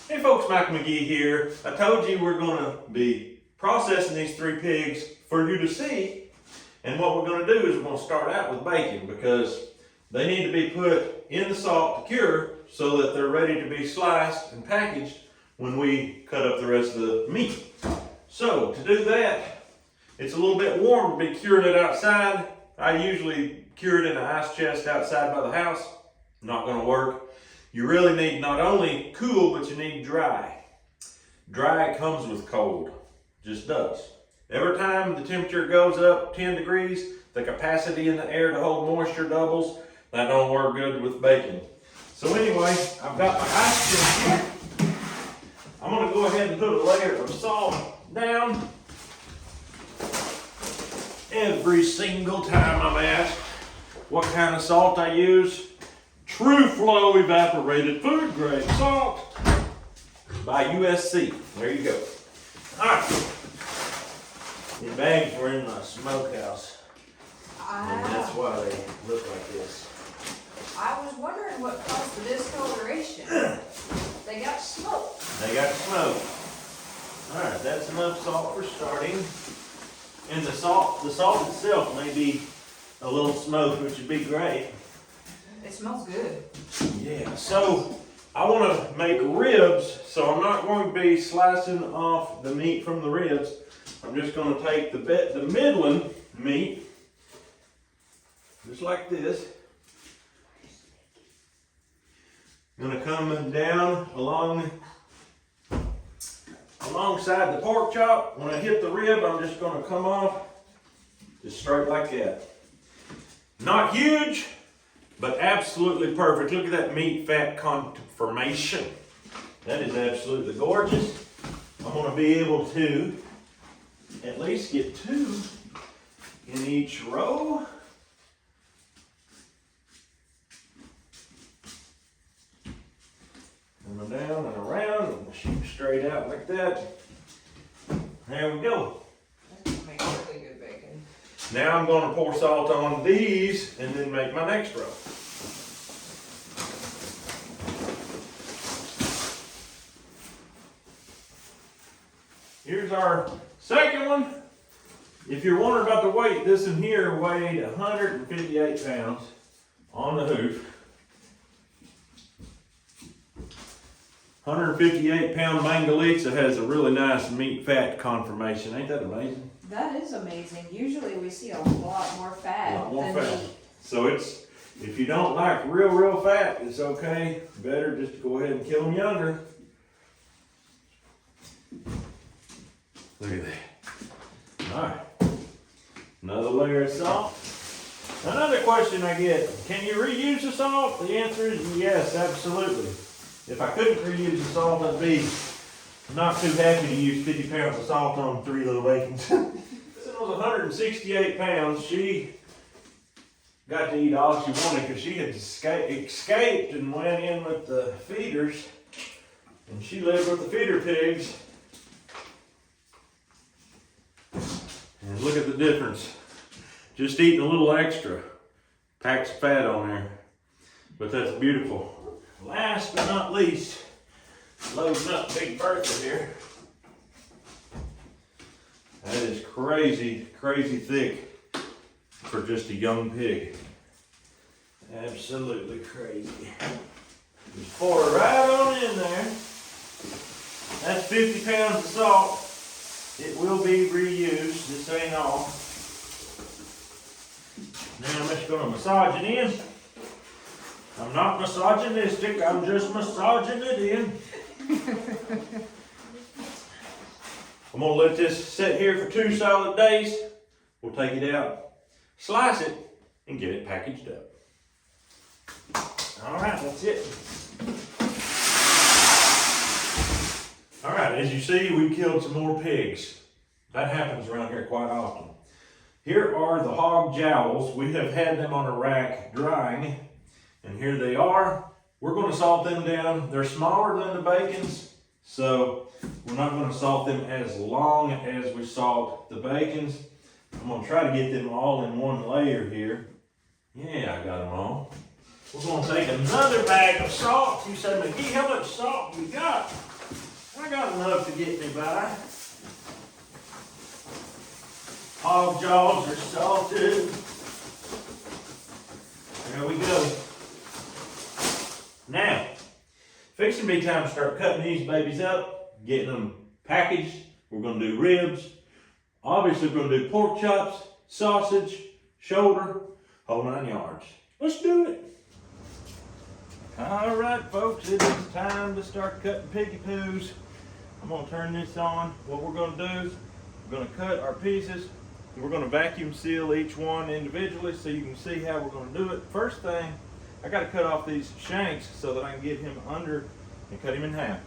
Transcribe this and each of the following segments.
Hey folks, Mike McGee here. I told you we're going to be processing these 3 pigs for you to see. And what we're going to do is we're going to start out with bacon because they need to be put in the salt to cure so that they're ready to be sliced and packaged when we cut up the rest of the meat. So to do that, it's a little bit warm to be curing it outside. I usually cure it in an ice chest outside by the house. Not going to work. You really need not only cool, but you need dry. Dry comes with cold, just does. Every time the temperature goes up 10 degrees, the capacity in the air to hold moisture doubles. That don't work good with bacon. So anyway, I've got my ice chest here. I'm gonna go ahead and put a layer of salt down. Every single time I'm asked what kind of salt I use, True Flow evaporated food grade salt by USC. There you go. All right. The bags were in my smokehouse. And that's why they look like this. I was wondering what caused the discoloration. They got smoke. They got smoke. All right, that's enough salt for starting. And the salt itself may be a little smoked, which would be great. It smells good. Yeah, so I want to make ribs, so I'm not going to be slicing off the meat from the ribs. I'm just going to take the middling meat, just like this. I'm going to come down alongside the pork chop. When I hit the rib, I'm just going to come off just straight like that. Not huge, but absolutely perfect. Look at that meat fat conformation. That is absolutely gorgeous. I'm going to be able to at least get 2 in each row. And down and around and shoot straight out like that. There we go. That makes really good bacon. Now I'm going to pour salt on these and then make my next row. Here's our second one. If you're wondering about the weight, this in here weighed 158 pounds on the hoof. 158 pound Mangalitsa has a really nice meat fat conformation. Ain't that amazing? That is amazing. Usually we see a lot more fat than meat. So if you don't like real fat, it's okay. Better just go ahead and kill them younger. Look at that. All right. Another layer of salt. Another question I get, can you reuse the salt? The answer is yes, absolutely. If I couldn't reuse the salt, I'd be not too happy to use 50 pounds of salt on 3 little bacons. This was 168 pounds. She got to eat all she wanted because she had escaped and went in with the feeders. And she lived with the feeder pigs. And look at the difference. Just eating a little extra. Packs of fat on there. But that's beautiful. Last but not least, loading up Big Bertha here. That is crazy thick for just a young pig. Absolutely crazy. Just pour it right on in there. That's 50 pounds of salt. It will be reused. This ain't all. Now I'm just going to massage it in. I'm not misogynistic, I'm just massaging it in. I'm gonna let this sit here for 2 solid days. We'll take it out, slice it, and get it packaged up. All right, that's it. All right, as you see, we killed some more pigs. That happens around here quite often. Here are the hog jowls. We have had them on a rack drying. And here they are. We're going to salt them down. They're smaller than the bacons, so we're not going to salt them as long as we salt the bacons. I'm going to try to get them all in one layer here. Yeah, I got them all. We're going to take another bag of salt. You say, McGee, how much salt we got? I got enough to get me by. Hog jaws are salted. There we go. Now, fixing to be time to start cutting these babies up, getting them packaged. We're gonna do ribs. Obviously, we're gonna do pork chops, sausage, shoulder, whole 9 yards. Let's do it. All right, folks, it is time to start cutting piggy poos. I'm gonna turn this on. What we're gonna do is we're gonna cut our pieces. We're gonna vacuum seal each one individually so you can see how we're gonna do it. First thing, I gotta cut off these shanks so that I can get him under and cut him in half.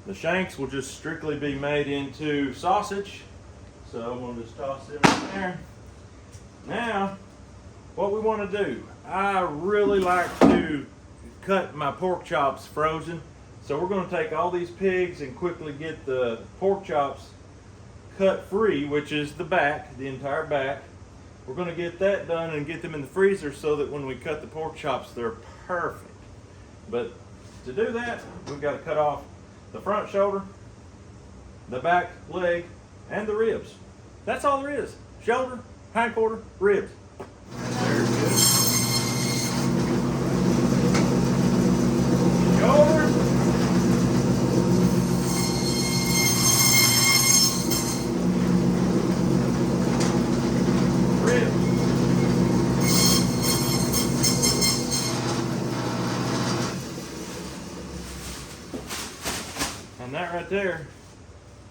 The shanks will just strictly be made into sausage. So I'm gonna just toss them in there. Now, what we wanna do, I really like to cut my pork chops frozen. So we're gonna take all these pigs and quickly get the pork chops cut free, which is the back, the entire back. We're gonna get that done and get them in the freezer so that when we cut the pork chops, they're perfect. But to do that, we've gotta cut off the front shoulder, the back leg, and the ribs. That's all there is. Shoulder, hind quarter, ribs. Very good. Shoulder. Ribs. And that right there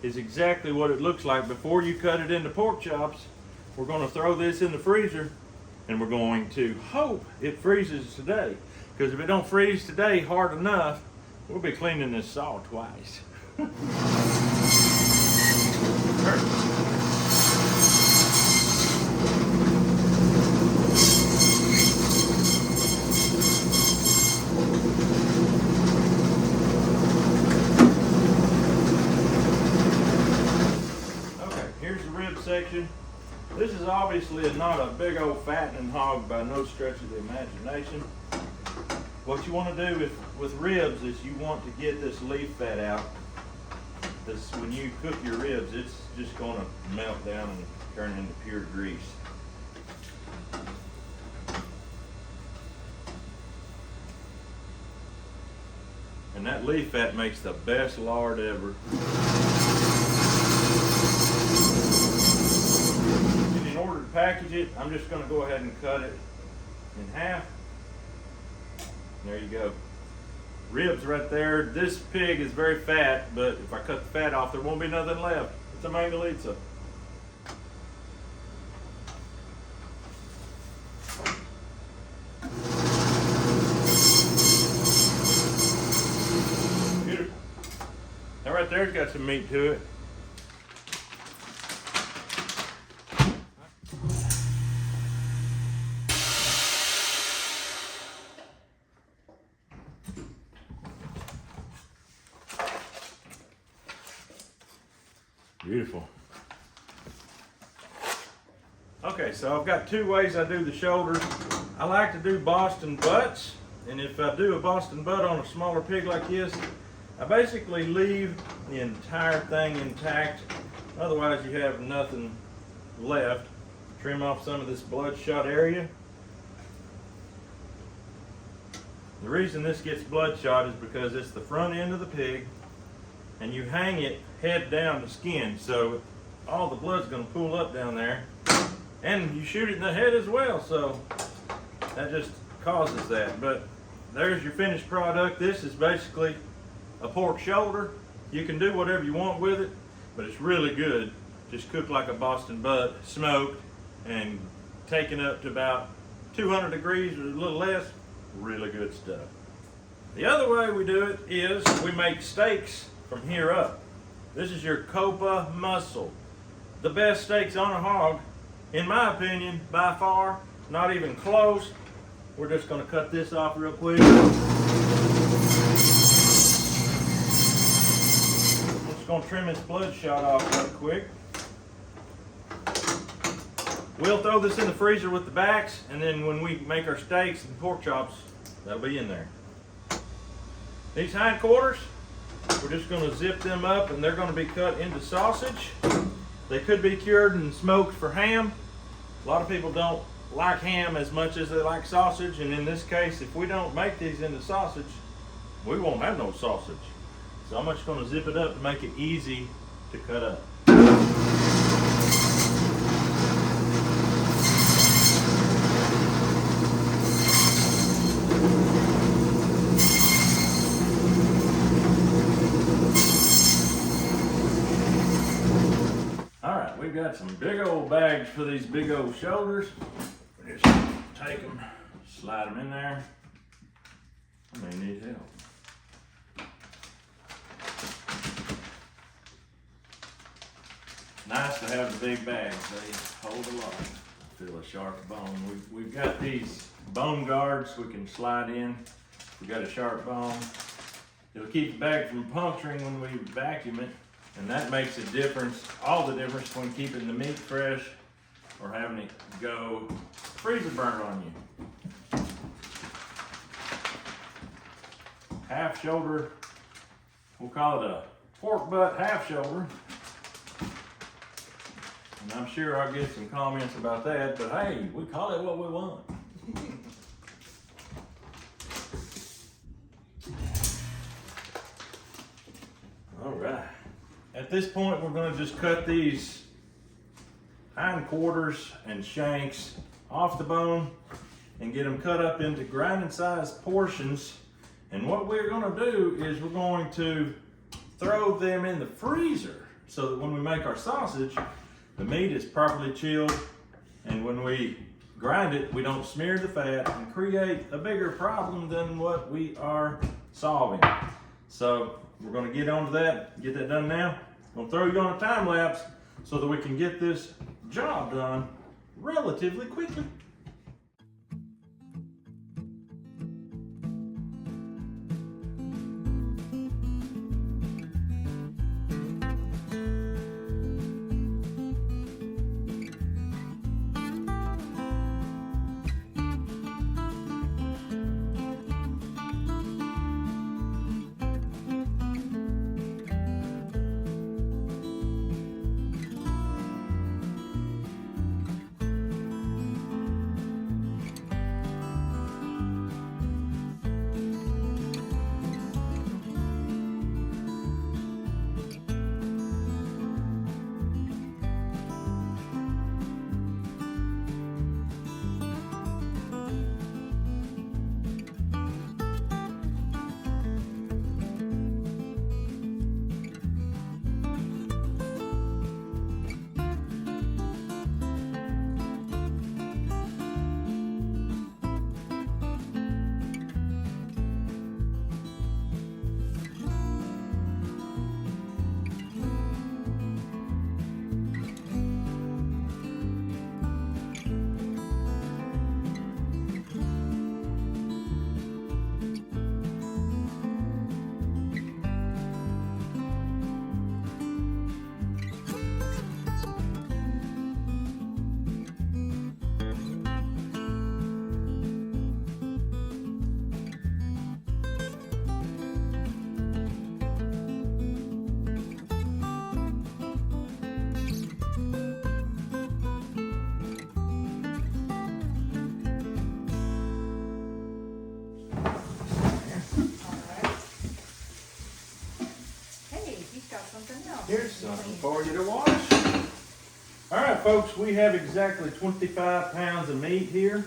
is exactly what it looks like before you cut it into pork chops. We're going to throw this in the freezer and we're going to hope it freezes today. Because if it don't freeze today hard enough, we'll be cleaning this saw twice. Section. This is obviously not a big old fattening hog by no stretch of the imagination. What you want to do with ribs is you want to get this leaf fat out. Because when you cook your ribs, it's just going to melt down and turn into pure grease. And that leaf fat makes the best lard ever. In order to package it, I'm just going to go ahead and cut it in half. There you go. Ribs right there. This pig is very fat, but if I cut the fat off, there won't be nothing left. It's a mangalita. Beautiful. That right there's got some meat to it. Beautiful. Okay, so I've got two ways I do the shoulders. I like to do Boston butts, and if I do a Boston butt on a smaller pig like this, I basically leave the entire thing intact. Otherwise you have nothing left. Trim off some of this bloodshot area. The reason this gets bloodshot is because it's the front end of the pig, and you hang it head down to skin, so all the blood's going to pool up down there, and you shoot it in the head as well, so that just causes that. But there's your finished product. This is basically a pork shoulder. You can do whatever you want with it, but it's really good. Just cooked like a Boston butt, smoked and taken up to about 200 degrees or a little less. Really good stuff. The other way we do it is we make steaks from here up. This is your copa muscle. The best steaks on a hog in my opinion, by far, not even close. We're just gonna cut this off real quick. I'm just gonna trim this bloodshot off real quick. We'll throw this in the freezer with the backs, and then when we make our steaks and pork chops, that'll be in there. These hindquarters, we're just gonna zip them up, and they're gonna be cut into sausage. They could be cured and smoked for ham. A lot of people don't like ham as much as they like sausage, and in this case, if we don't make these into sausage, we won't have no sausage. So I'm just gonna zip it up to make it easy to cut up. We've got some big old bags for these big old shoulders. We just take them, slide them in there. I may need help. Nice to have the big bags. They hold a lot. Feel a sharp bone. We've got these bone guards we can slide in. We've got a sharp bone. It'll keep the bag from puncturing when we vacuum it. And that makes a difference, all the difference between keeping the meat fresh or having it go freezer burn on you. Half shoulder, we'll call it a pork butt half shoulder. And I'm sure I'll get some comments about that, but hey, we call it what we want. All right. At this point, we're going to just cut these hindquarters and shanks off the bone and get them cut up into grinding sized portions. And what we're going to do is we're going to throw them in the freezer so that when we make our sausage, the meat is properly chilled, and when we grind it, we don't smear the fat and create a bigger problem than what we are solving. So we're going to get onto that, get that done now. I'm going to throw you on a time lapse so that we can get this job done relatively quickly. Here's something for you to watch. All right, folks, we have exactly 25 pounds of meat here.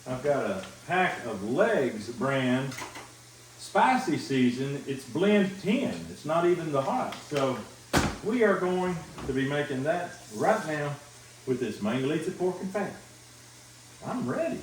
I've got a pack of Legs brand spicy season. It's blend 10. It's not even the hot. So we are going to be making that right now with this Mangalita pork and fat. I'm ready.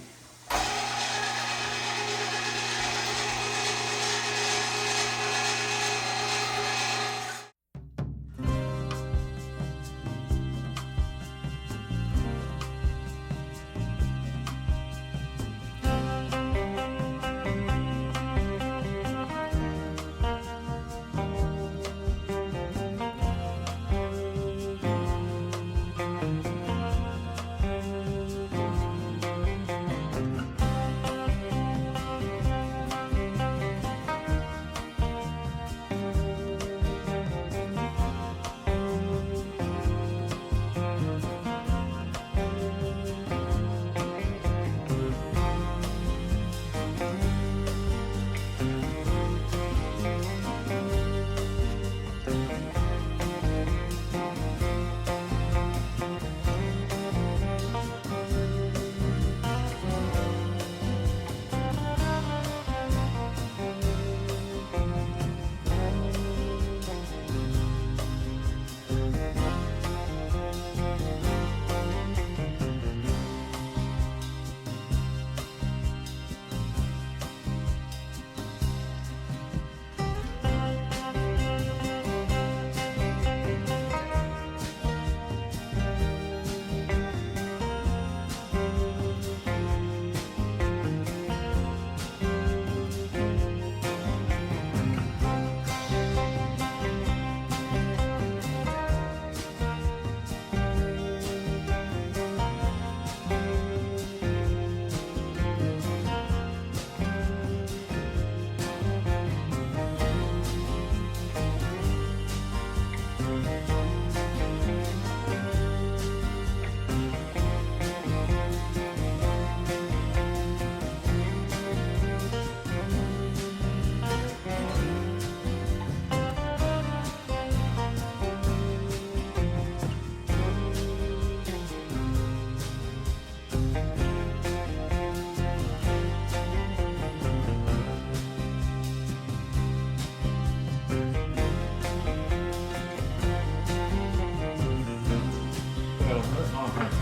let's on back here.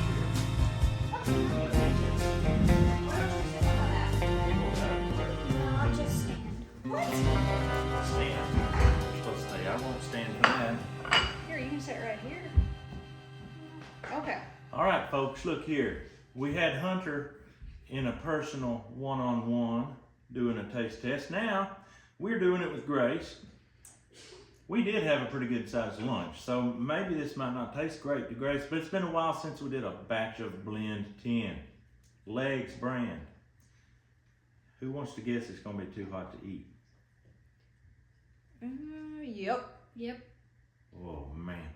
I'll just stand. What? Stand. You're supposed to say, I won't stand for that. Here, you can sit right here. Okay. All right, folks, look here. We had Hunter in a personal one-on-one doing a taste test. Now, we're doing it with Grace. We did have a pretty good sized lunch, so maybe this might not taste great to Grace, but it's been a while since we did a batch of Blend 10. Legs brand. Who wants to guess it's going to be too hot to eat? Yep. Yep. Oh, man.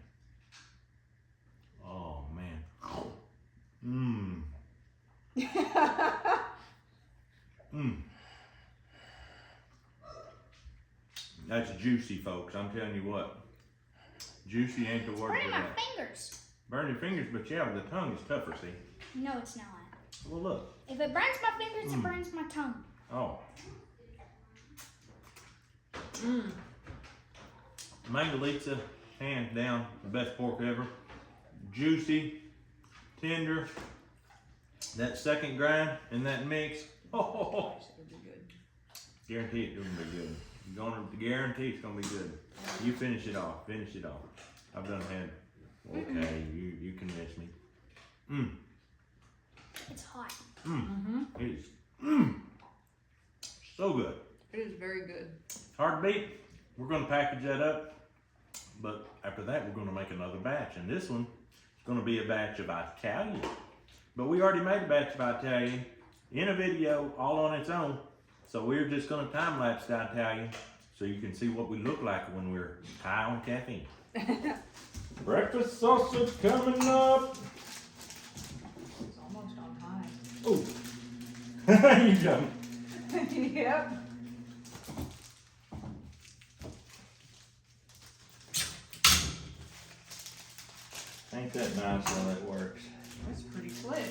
Oh, man. Mmm. Mmm. That's juicy, folks. I'm telling you what. Juicy ain't the word Burning for my that. fingers. Burn your fingers, but yeah, the tongue is tougher, see? No, it's not. Well, look. If it burns my fingers, it burns my tongue. Oh. Mmm. Mangalitsa, hands down, the best pork ever. Juicy, tender. That second grind and that mix. Oh, guarantee it's gonna be good. I'm gonna guarantee it's gonna be good. You finish it off. Finish it off. I've done had. Okay, you convinced me. Mmm. It's hot. Mmm. It is. So good. It is very good. Hard to beat. We're gonna package that up, but after that we're gonna make another batch, and this one is gonna be a batch of Italian. But we already made a batch of Italian in a video all on its own, so we're just gonna time lapse the Italian so you can see what we look like when we're high on caffeine. Breakfast sausage coming up. It's almost on time. Ooh. You jumped. Yep. Ain't that nice how that works? That's pretty slick.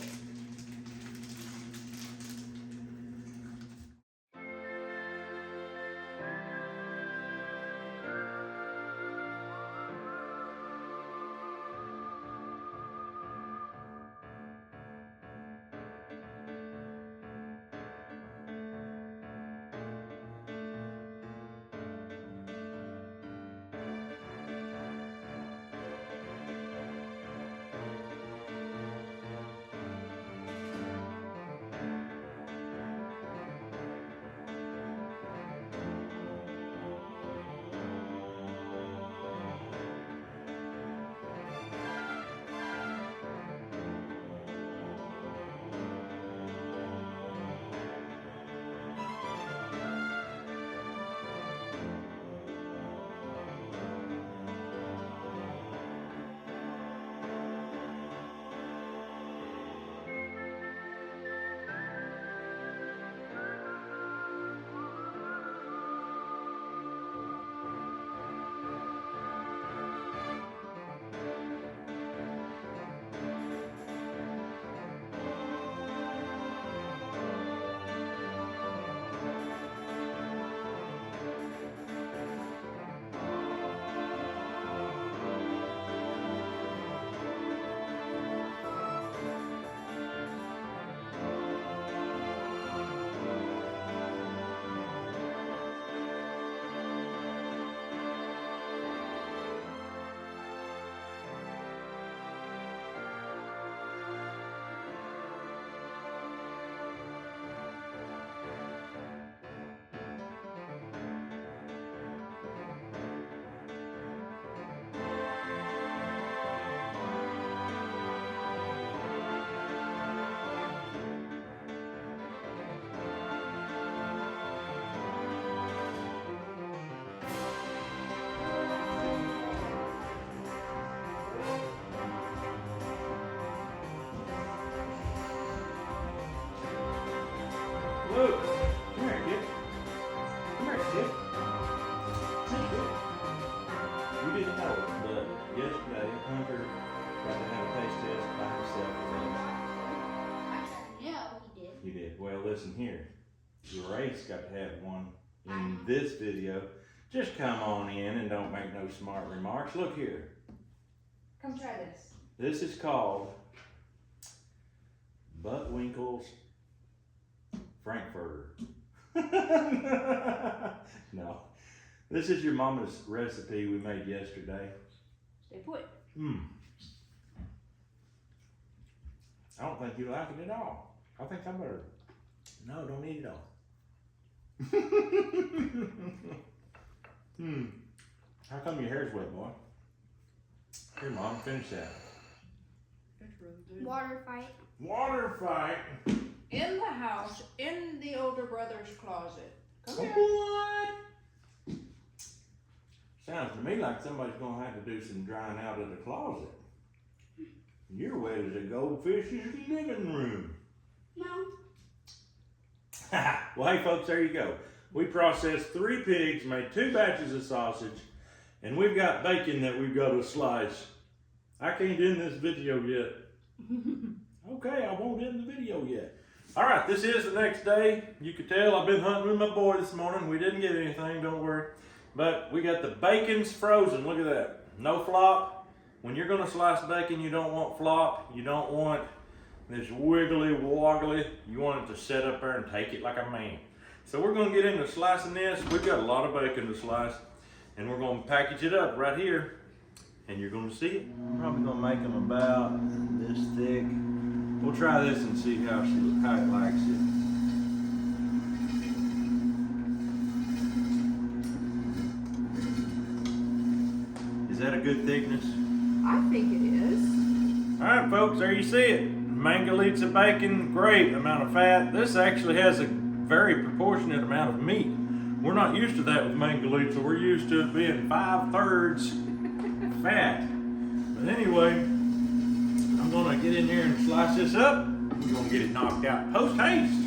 Luke, come here, kid. Come here, kid. Come here, kid. You didn't know it, but yesterday Hunter got to have a taste test by himself. Yeah, he did. He did. Well, listen here. Grace got to have one in this video. Just come on in and don't make no smart remarks. Look here. Come try this. This is called Buttwinkle's Frankfurter. No, this is your mama's recipe we made yesterday. Stay put. I don't think you like it at all. I think I'm better. No, don't eat it all. How come your hair's wet, boy? Here, Mom, finish that. It's really good. Water fight. Water fight. In the house, in the older brother's closet. Come here. What? Sounds to me like somebody's gonna have to do some drying out of the closet. You're wet as a goldfish's living room. No. Well, hey folks, there you go. We processed 3 pigs, made 2 batches of sausage, and we've got bacon that we've got to slice. I can't end this video yet. Okay, I won't end the video yet. All right, this is the next day. You can tell I've been hunting with my boy this morning. We didn't get anything, don't worry. But we got the bacon's frozen. Look at that. No flop. When you're gonna slice bacon, you don't want flop. You don't want this wiggly woggly. You want it to sit up there and take it like a man. So we're gonna get into slicing this. We've got a lot of bacon to slice, and we're gonna package it up right here, and you're gonna see it. I'm probably gonna make them about this thick. We'll try this and see how it likes it. Is that a good thickness? I think it is. All right, folks, there you see it. Mangalitsa bacon, great amount of fat. This actually has a very proportionate amount of meat. We're not used to that with Mangalitsa. We're used to it being 5/3 fat. But anyway, I'm gonna get in here and slice this up. We're gonna get it knocked out post haste.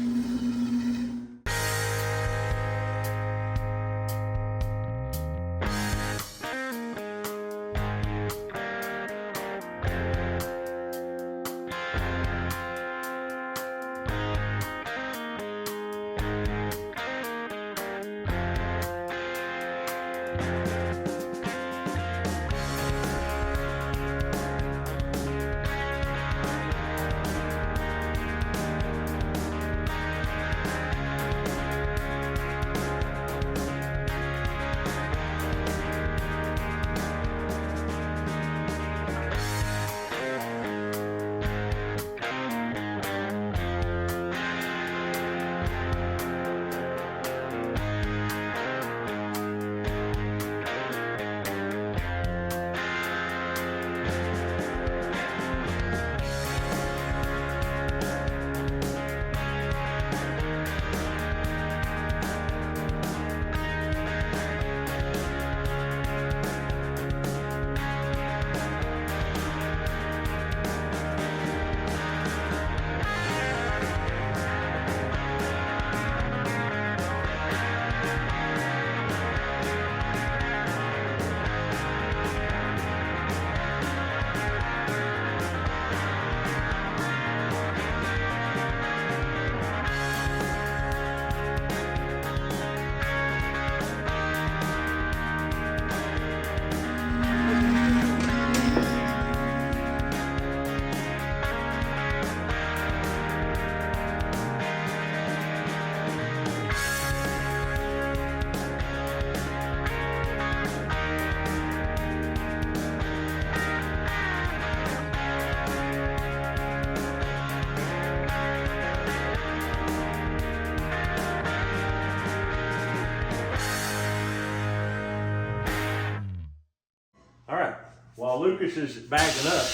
While Lucas is bagging up,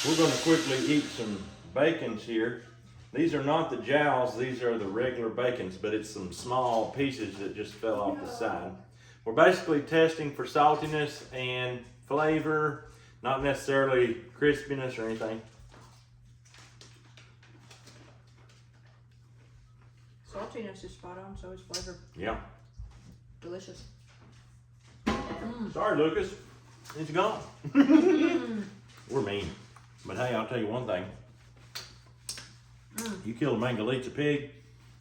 we're going to quickly eat some bacons here. These are not the jowls, these are the regular bacons, but it's some small pieces that just fell off the side. We're basically testing for saltiness and flavor, not necessarily crispiness or anything. Saltiness is spot on, so is flavor. Yeah. Delicious. Sorry, Lucas. It's gone. We're mean. But hey, I'll tell you one thing. You kill a Mangalitsa pig,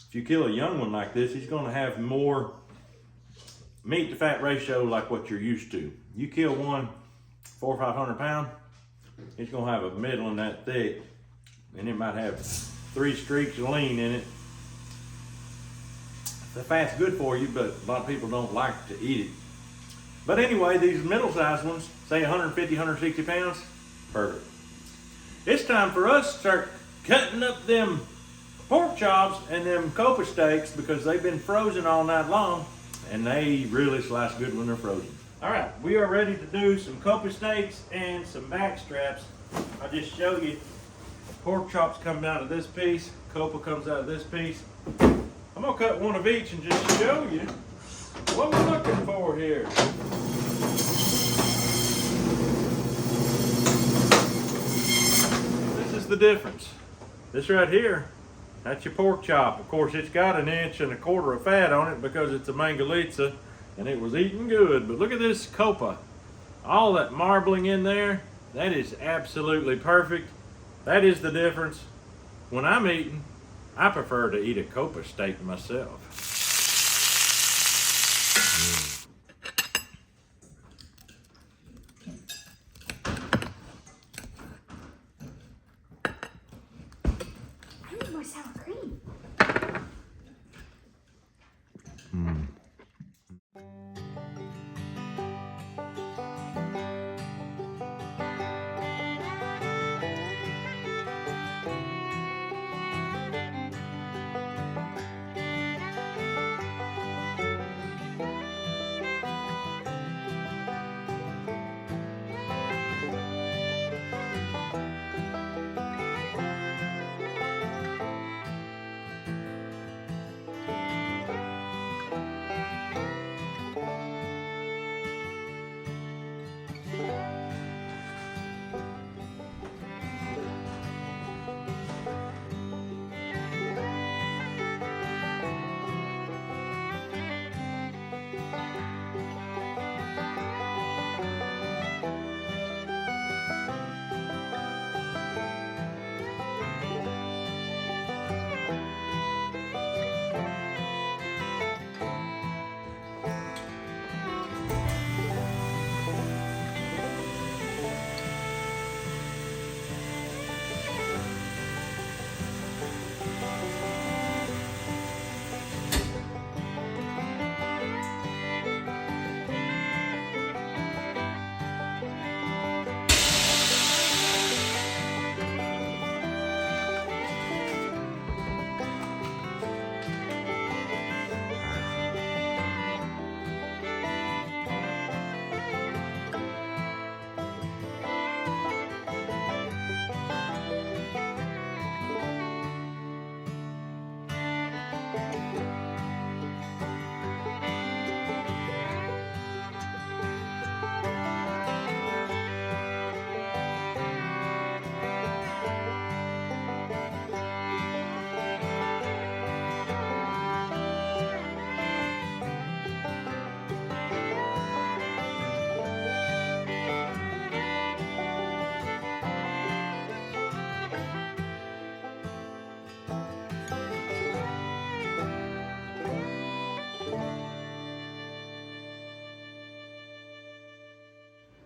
if you kill a young one like this, he's going to have more meat to fat ratio like what you're used to. You kill one 400 or 500 pound, It's gonna have a middling that thick, and it might have 3 streaks of lean in it. The fat's good for you, but a lot of people don't like to eat it. But anyway, these middle-sized ones, say 150, 160 pounds, perfect. It's time for us to start cutting up them pork chops and them copa steaks because they've been frozen all night long, and they really slice good when they're frozen. All right, we are ready to do some copa steaks and some back straps. I'll just show you. Pork chops come out of this piece, copa comes out of this piece. I'm gonna cut one of each and just show you what we're looking for here. This is the difference. This right here, that's your pork chop. Of course, it's got 1.25 inches of fat on it because it's a mangalitsa and it was eating good. But look at this copa. All that marbling in there, that is absolutely perfect. That is the difference. When I'm eating, I prefer to eat a copa steak myself. I need more sour cream.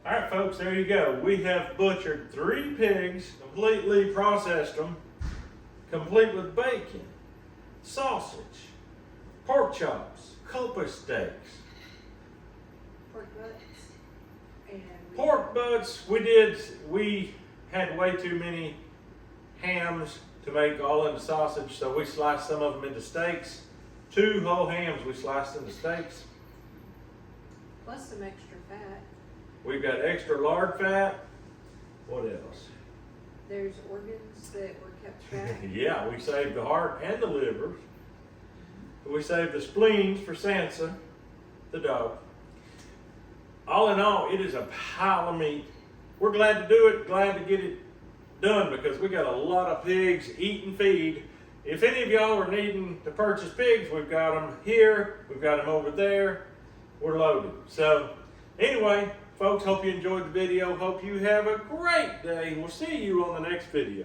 All right, folks, there you go. We have butchered 3 pigs, completely processed them, complete with bacon, sausage, pork chops, copa steaks, Pork butts. And pork butts. We had way too many hams to make all into sausage, so we sliced some of them into steaks. 2 whole hams we sliced into steaks. plus some extra fat. We've got extra lard fat. What else? There's organs that were kept fat. Yeah, we saved the heart and the liver. We saved the spleens for Sansa, the dog. All in all, it is a pile of meat. We're glad to do it, glad to get it done because we got a lot of pigs, eat and feed. If any of y'all are needing to purchase pigs, we've got them here, we've got them over there, we're loaded. So anyway, folks, hope you enjoyed the video. Hope you have a great day. We'll see you on the next video.